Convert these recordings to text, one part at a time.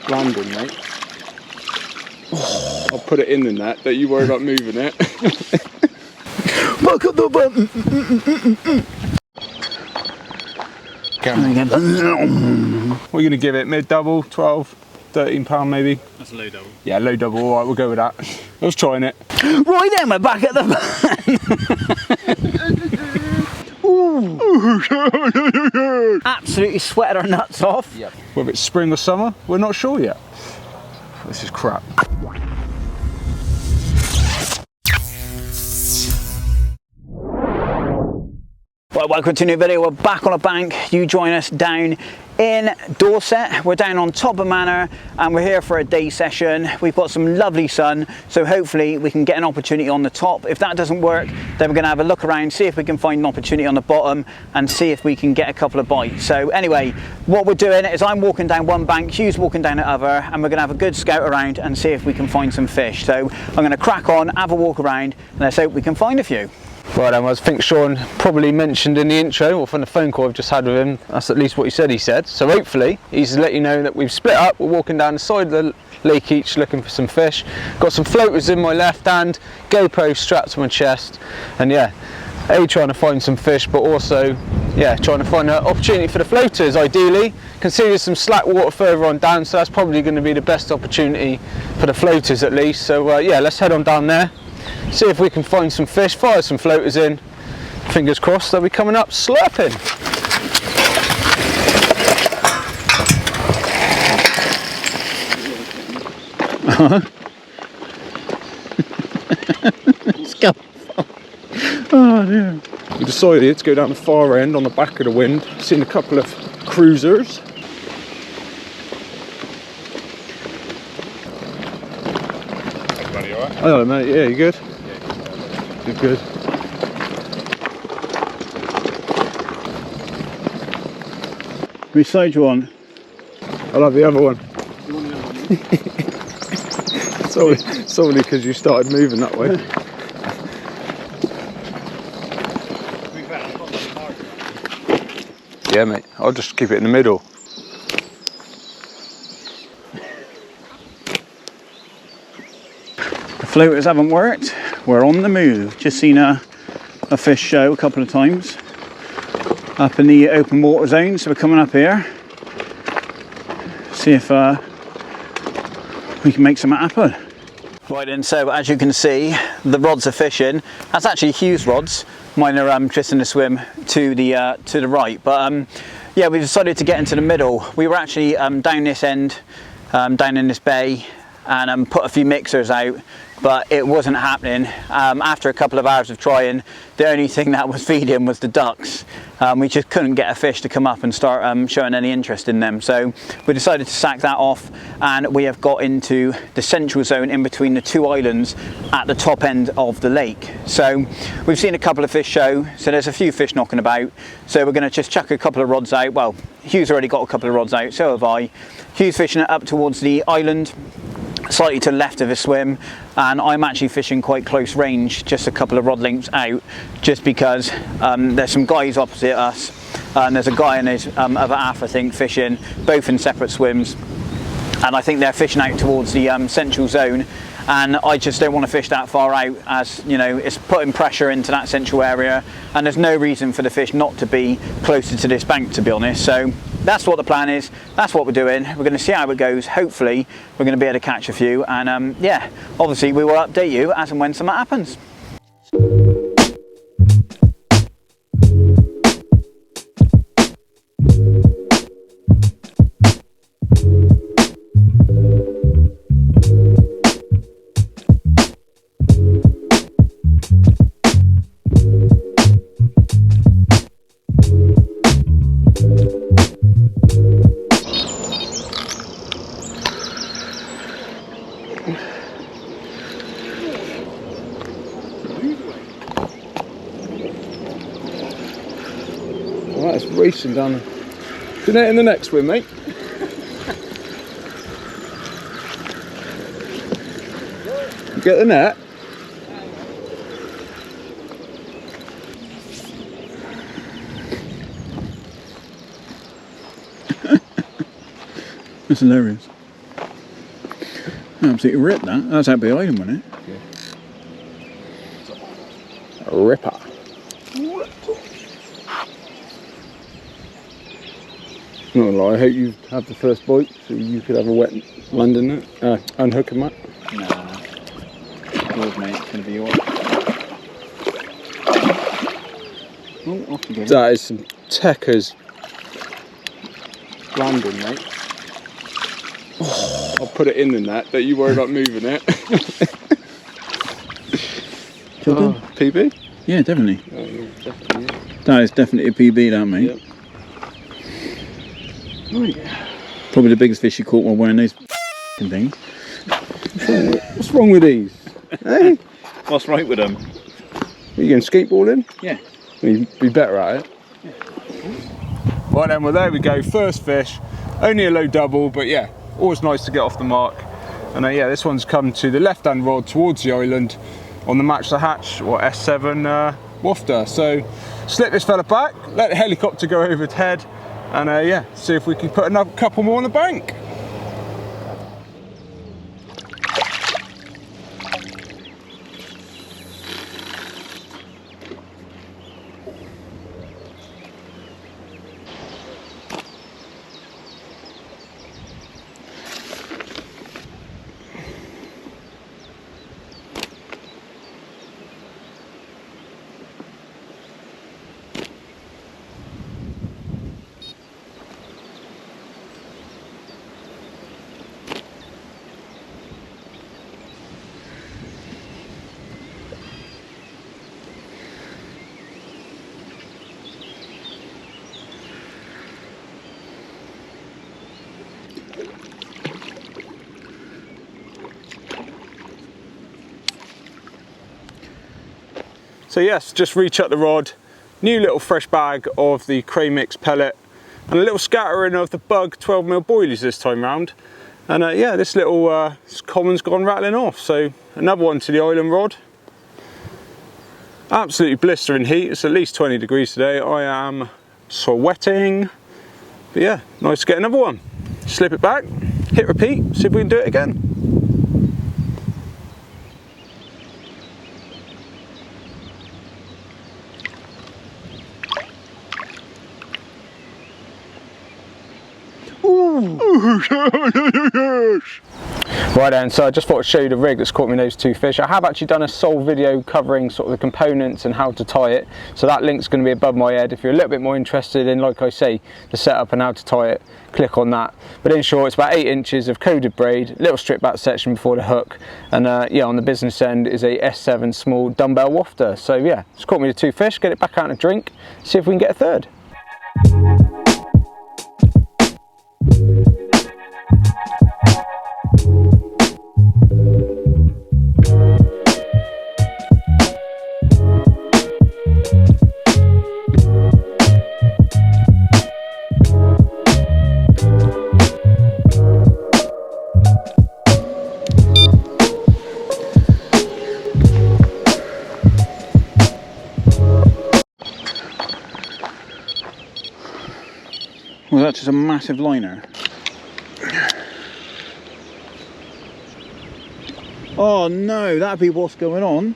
landing, mate. Oh, I'll put it in the net, don't you worry about moving it. Look at the button. What are you going to give it? Mid-double, 12, £13 maybe? That's a low double. Yeah, low double, alright, we'll go with that. I was trying it. Right then, we're back at the van. Absolutely sweated our nuts off. Yep. Whether it's spring or summer, we're not sure yet. This is crap. Right, welcome to a new video. We're back on a bank. You join us down in Dorset. We're down on Todber Manor and we're here for a day session. We've got some lovely sun, so hopefully we can get an opportunity on the top. If that doesn't work, then we're going to have a look around, see if we can find an opportunity on the bottom and see if we can get a couple of bites. So anyway, what we're doing is I'm walking down one bank, Hugh's walking down the other, and we're going to have a good scout around and see if we can find some fish. So I'm going to crack on, have a walk around, and let's hope we can find a few. Right, I think Shaun probably mentioned in the intro, or from the phone call I've just had with him, that's at least what he said. So hopefully he's let you know that we've split up, we're walking down the side of the lake each looking for some fish. Got some floaters in my left hand, GoPro strapped to my chest, and yeah, trying to find some fish, but also trying to find an opportunity for the floaters ideally. Can see there's some slack water further on down, so that's probably going to be the best opportunity for the floaters at least. So yeah, let's head on down there. See if we can find some fish, fire some floaters in. Fingers crossed they'll be coming up slurping. Let's go. Oh dear. We decided to go down the far end on the back of the wind. Seen a couple of cruisers. Everybody alright? Hello mate, yeah, you good? Good. Which side you on? I'll have the other one. Solely because you started moving that way. Yeah mate, I'll just keep it in the middle. The floaters haven't worked. We're on the move. Just seen a fish show a couple of times up in the open water zone, so we're coming up here. See if we can make something happen. Right then, so as you can see, the rods are fishing. That's actually Hugh's rods. Mine are just in the swim to the right. But yeah, we decided to get into the middle. We were actually down this end, down in this bay, and put a few mixers out, but it wasn't happening. After a couple of hours of trying, the only thing that was feeding was the ducks. We just couldn't get a fish to come up and start showing any interest in them. So we decided to sack that off, and we have got into the central zone in between the two islands at the top end of the lake. So we've seen a couple of fish show, so there's a few fish knocking about. So we're gonna just chuck a couple of rods out. Well, Hugh's already got a couple of rods out, so have I. Hugh's fishing it up towards the island, slightly to the left of his swim, and I'm actually fishing quite close range, just a couple of rod lengths out, just because there's some guys opposite us, and there's a guy in his other half, I think, fishing, both in separate swims, and I think they're fishing out towards the central zone, and I just don't want to fish that far out, as you know, it's putting pressure into that central area, and there's no reason for the fish not to be closer to this bank, to be honest. So that's what the plan is, that's what we're doing. We're going to see how it goes. Hopefully we're going to be able to catch a few, and yeah, obviously we will update you as and when something happens. Alright, it's racing down. Do that in the next swim, mate. You get the net. It's hilarious. Absolutely ripped that. That's out behind him, wasn't it? A ripper. Not gonna lie, I hope you have the first bite so you could have a wet London unhook him up. No. Yours, mate. It's going to be yours. Oh, off you go. That is some Tekker's London, mate. Oh, I'll put it in the net, don't you worry about moving it. PB? Yeah, definitely. Oh, yeah, definitely. Yeah. That is definitely a PB, that, mate. Yep. Right. Probably the biggest fish you caught while wearing those things. What's wrong with these? Hey? What's right with them? Are you going skateboarding? Yeah. You'd be better at it. Yeah. Right then, well there we go, first fish. Only a low double, but yeah, always nice to get off the mark. And yeah, this one's come to the left-hand rod towards the island on the Match the Hatch, or S7 wafter. So slip this fella back, let the helicopter go overhead, and yeah, see if we can put another couple more on the bank. So yes, just rechuck the rod, new little fresh bag of the Cray Mix pellet, and a little scattering of the Bug 12mm boilies this time round. And yeah, this little common's gone rattling off. So another one to the island rod. Absolutely blistering heat, it's at least 20 degrees today. I am sweating. But yeah, nice to get another one. Slip it back, hit repeat, see if we can do it again. Right then, so I just thought I'd show you the rig that's caught me those two fish. I have actually done a sole video covering sort of the components and how to tie it, so that link's going to be above my head. If you're a little bit more interested in, like I say, the setup and how to tie it, click on that. But in short, it's about 8 inches of coded braid, little strip back section before the hook, and yeah, on the business end is a S7 small dumbbell wafter. So yeah, it's caught me the two fish, get it back out in a drink, see if we can get a third. Well, that's just a massive liner. Oh no, that'd be what's going on.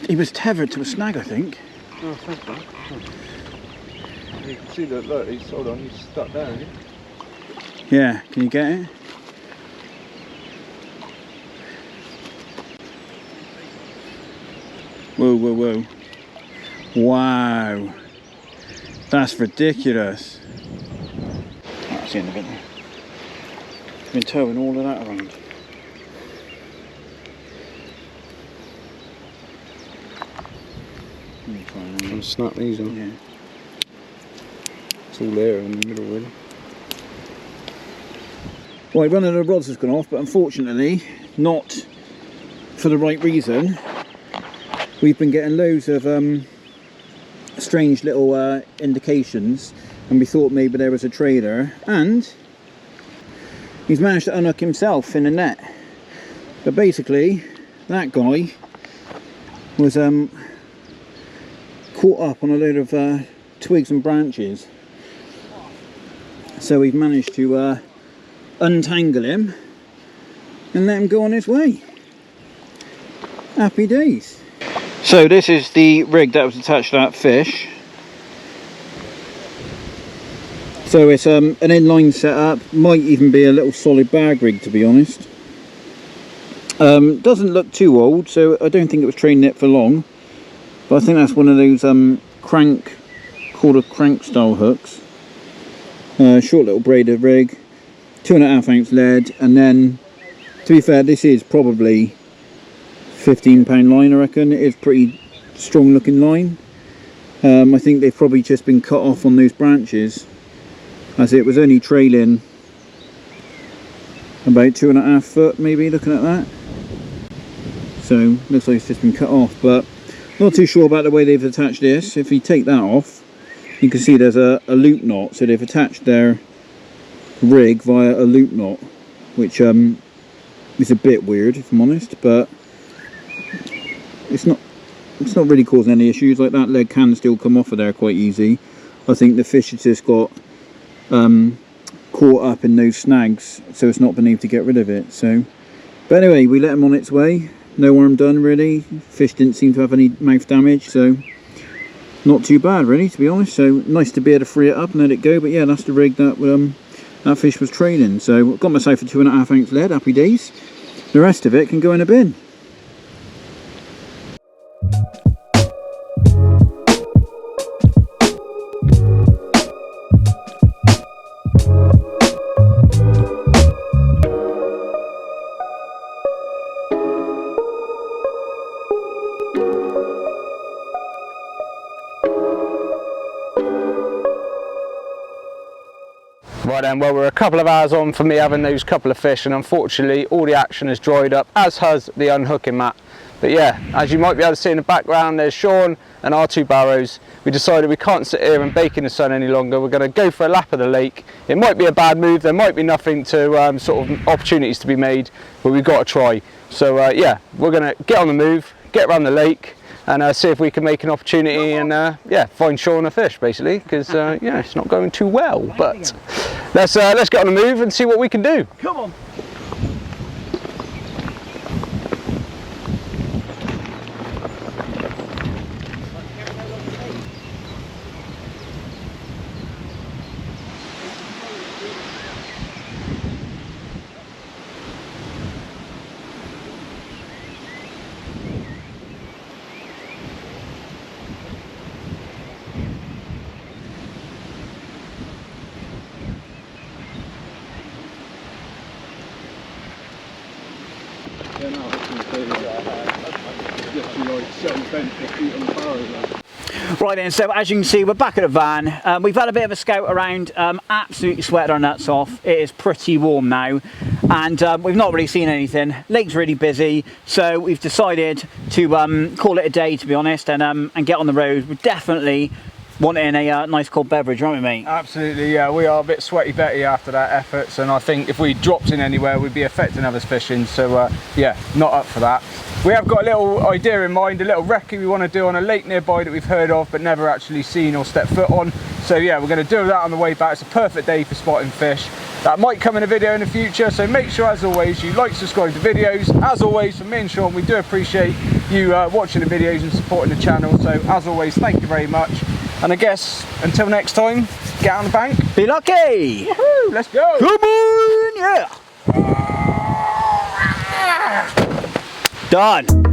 He was tethered to a snag, I think. Oh, thank you. You can see that, look, hold on, he's stuck down, isn't he? Yeah, can you get it? Whoa, whoa, whoa. Wow. That's ridiculous. That's the end of it. Been towing all of that around. I'll snap these on. Yeah. It's all there in the middle, really. Right, one of the rods has gone off, but unfortunately not for the right reason. We've been getting loads of strange little indications, and we thought maybe there was a trailer, and he's managed to unhook himself in a net. But basically that guy was caught up on a load of twigs and branches, so we've managed to untangle him and let him go on his way. Happy days. So this is the rig that was attached to that fish. So it's an inline setup, might even be a little solid bag rig, to be honest. Doesn't look too old, so I don't think it was trained it for long. But I think that's one of those crank style hooks. Short little braided rig, 2.5 ounce lead, and then, to be fair, this is probably £15 line, I reckon. It is pretty strong looking line. I think they've probably just been cut off on those branches, as it was only trailing about 2.5 foot, maybe, looking at that. So looks like it's just been cut off, but not too sure about the way they've attached this. If you take that off, you can see there's a loop knot, so they've attached their rig via a loop knot, which is a bit weird, if I'm honest, but it's not really causing any issues. Like, that leg can still come off of there quite easy. I think the fish has just got caught up in those snags, so it's not been able to get rid of it. So, but anyway, we let him on its way. No harm done, really. Fish didn't seem to have any mouth damage, so not too bad, really, to be honest. So nice to be able to free it up and let it go. But yeah, that's the rig that that fish was trailing. So I've got myself a 2.5 ounce lead. Happy days. The rest of it can go in a bin. Right then, well, we're a couple of hours on for me having those couple of fish, and unfortunately all the action has dried up, as has the unhooking mat. But yeah, as you might be able to see in the background, there's Shaun and our 2 barrows. We decided we can't sit here and bake in the sun any longer. We're going to go for a lap of the lake. It might be a bad move, there might be nothing to sort of opportunities to be made, but we've got to try. So yeah, we're going to get on the move, get around the lake, and see if we can make an opportunity and yeah, find Shaun a fish, basically, because yeah, it's not going too well. But let's get on the move and see what we can do. Come on. Right then, so as you can see, we're back at the van. We've had a bit of a scout around, absolutely sweated our nuts off. It is pretty warm now, and we've not really seen anything. Lake's really busy, so we've decided to call it a day, to be honest, and get on the road. We're definitely wanting a nice cold beverage, aren't we, mate? Absolutely, yeah. We are a bit sweaty Betty after that efforts, and I think if we dropped in anywhere, we'd be affecting others fishing. So yeah, not up for that. We have got a little idea in mind, a little recce we want to do on a lake nearby that we've heard of but never actually seen or stepped foot on. So yeah, we're going to do that on the way back. It's a perfect day for spotting fish. That might come in a video in the future, so make sure, as always, you like, subscribe to videos. As always, from me and Shaun, we do appreciate you watching the videos and supporting the channel. So as always, thank you very much. And I guess until next time, get on the bank, Be lucky! woohoo, let's go! Come on, yeah! Done.